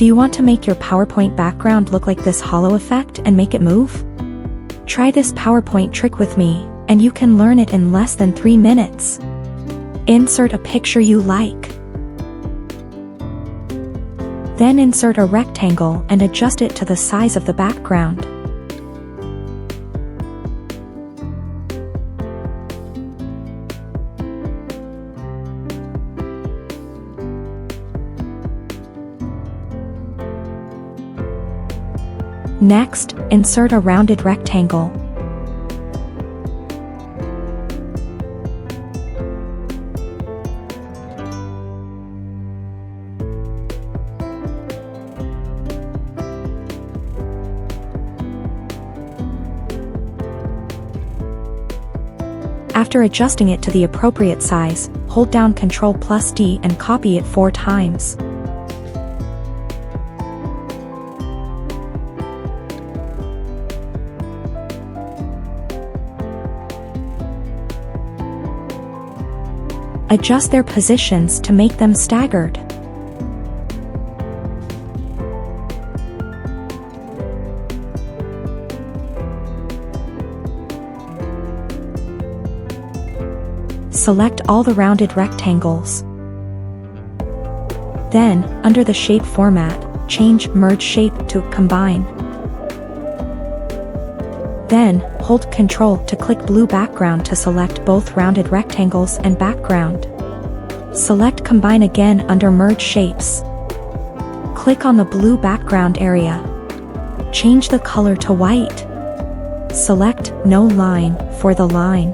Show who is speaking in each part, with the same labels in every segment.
Speaker 1: Do you want to make your PowerPoint background look like this hollow effect and make it move? Try this PowerPoint trick with me, and you can learn it in less than 3 minutes. Insert a picture you like. Then insert a rectangle and adjust it to the size of the background. Next, insert a rounded rectangle. After adjusting it to the appropriate size, hold down Ctrl+D and copy it 4 times. Adjust their positions to make them staggered. Select all the rounded rectangles. Then, under the shape format, change Merge Shape to Combine. Then, hold Ctrl to click blue background to select both rounded rectangles and background. Select Combine again under Merge Shapes. Click on the blue background area. Change the color to white. Select No Line for the line.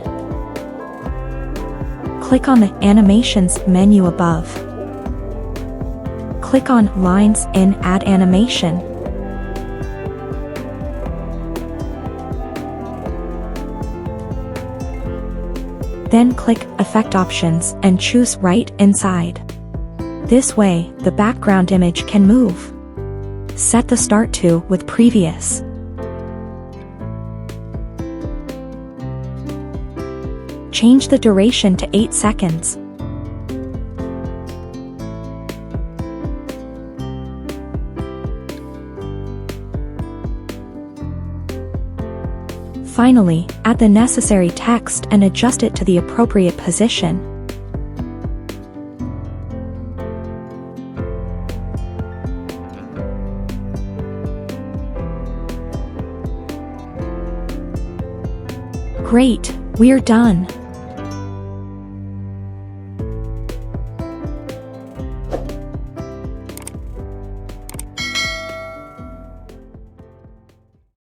Speaker 1: Click on the Animations menu above. Click on Lines in Add Animation. Then click Effect Options and choose Right Inside. This way, the background image can move. Set the Start to with Previous. Change the duration to 8 seconds. Finally, add the necessary text and adjust it to the appropriate position. Great, we're done.